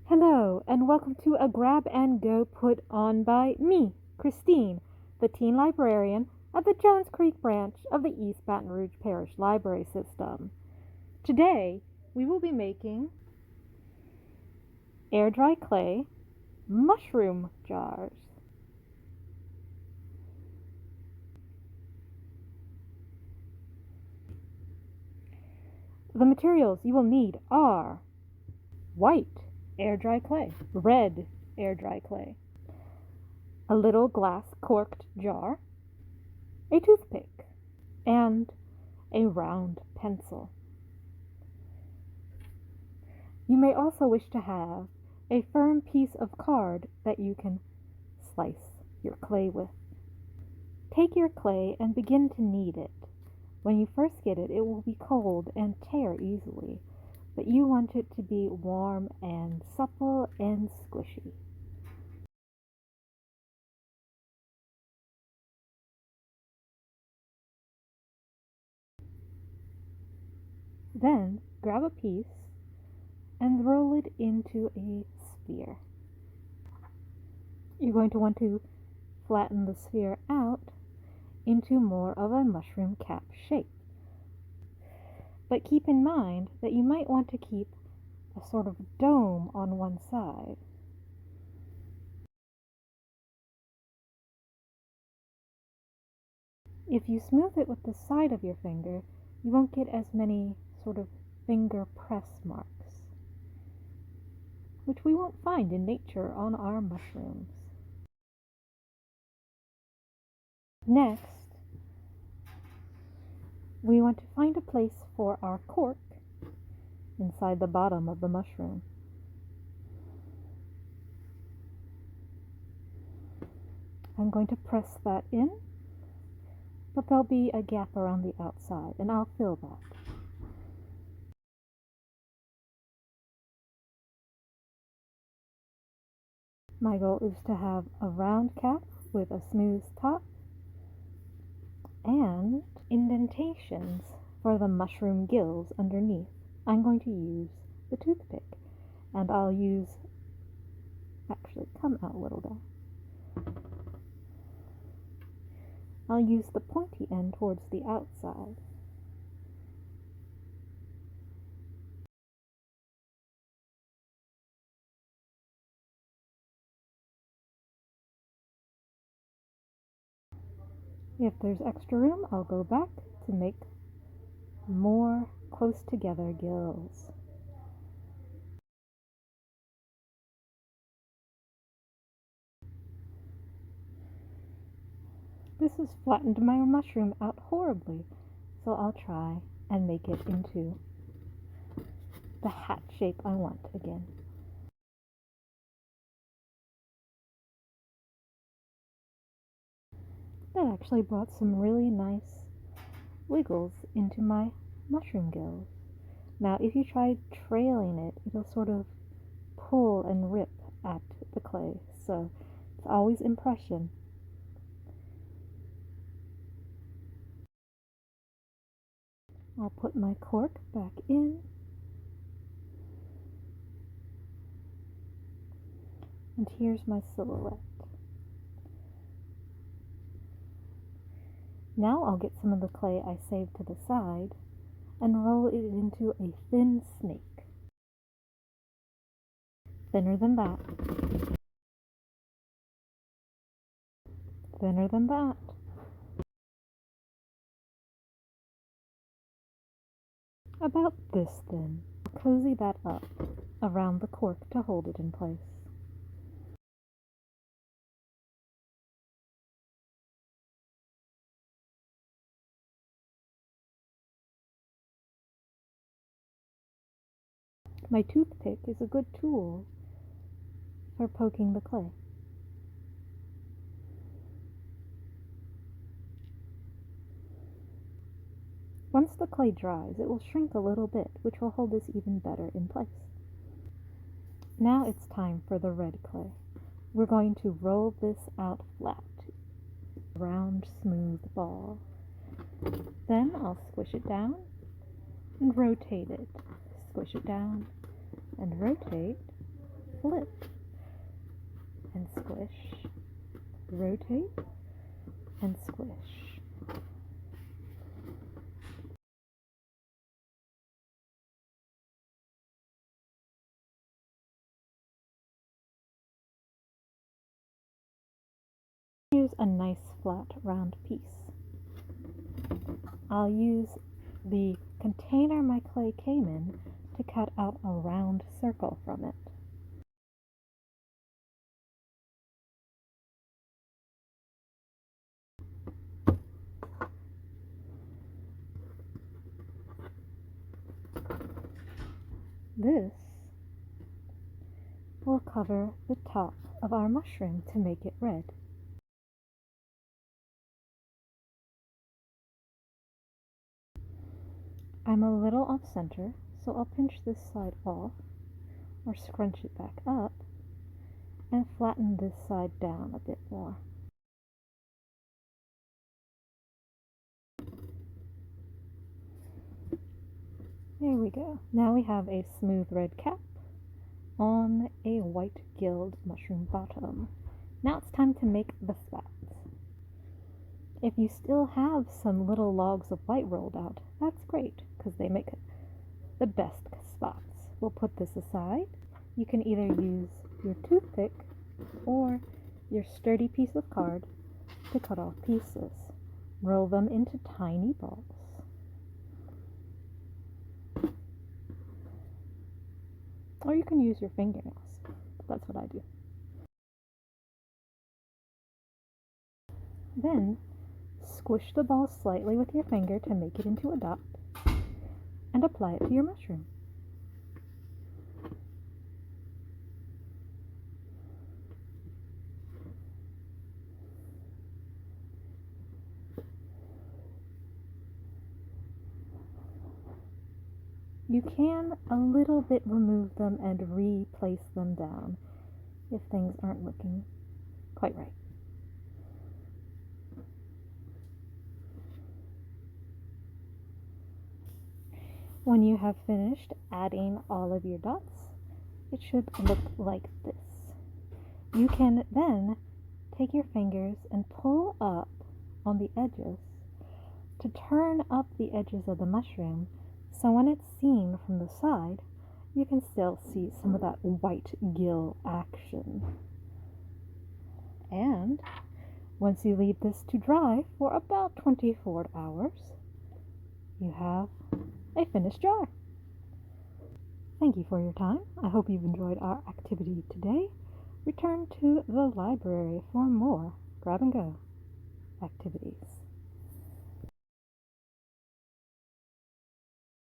Hello, and welcome to a grab and go put on by me, Christine, the teen librarian at the Jones Creek branch of the East Baton Rouge Parish Library System. Today, we will be making air dry clay mushroom jars. The materials you will need are white air dry clay, red air dry clay, a little glass corked jar, a toothpick, and a round pencil. You may also wish to have a firm piece of card that you can slice your clay with. Take your clay and begin to knead it. When you first get it, it will be cold and tear easily, but you want it to be warm and supple and squishy. Then grab a piece and roll it into a sphere. You're going to want to flatten the sphere out into more of a mushroom cap shape. But keep in mind that you might want to keep a sort of dome on one side. If you smooth it with the side of your finger, you won't get as many sort of finger press marks, which we won't find in nature on our mushrooms. Next, we want to find a place for our cork inside the bottom of the mushroom. I'm going to press that in, but there'll be a gap around the outside, and I'll fill that. My goal is to have a round cap with a smooth top and indentations for the mushroom gills underneath. I'm going to use the toothpick, and I'll use, actually come out a little there. I'll use the pointy end towards the outside. If there's extra room, I'll go back to make more close together gills. This has flattened my mushroom out horribly, so I'll try and make it into the hat shape I want again. That actually brought some really nice wiggles into my mushroom gills. Now, if you try trailing it, it'll sort of pull and rip at the clay, so it's always impression. I'll put my cork back in, and here's my silhouette. Now I'll get some of the clay I saved to the side and roll it into a thin snake. Thinner than that. Thinner than that. About this thin. I'll cozy that up around the cork to hold it in place. My toothpick is a good tool for poking the clay. Once the clay dries, it will shrink a little bit, which will hold this even better in place. Now it's time for the red clay. We're going to roll this out flat, round, smooth ball. Then I'll squish it down and rotate it. Squish it down and rotate flip and squish, rotate and squish. Use a nice flat round piece. I'll use the container my clay came in to cut out a round circle from it. This will cover the top of our mushroom to make it red. I'm a little off center, so I'll pinch this side off or scrunch it back up and flatten this side down a bit more. There we go. Now we have a smooth red cap on a white gilled mushroom bottom. Now it's time to make the spats. If you still have some little logs of white rolled out, that's great, because they make the best spots. We'll put this aside. You can either use your toothpick or your sturdy piece of card to cut off pieces. Roll them into tiny balls. Or you can use your fingernails. That's what I do. Then, squish the ball slightly with your finger to make it into a dot, and apply it to your mushroom. You can a little bit remove them and replace them down if things aren't looking quite right. When you have finished adding all of your dots, it should look like this. You can then take your fingers and pull up on the edges to turn up the edges of the mushroom, so when it's seen from the side, you can still see some of that white gill action. And once you leave this to dry for about 24 hours, you have a finished jar. Thank you for your time. I hope you've enjoyed our activity today. Return to the library for more grab and go activities.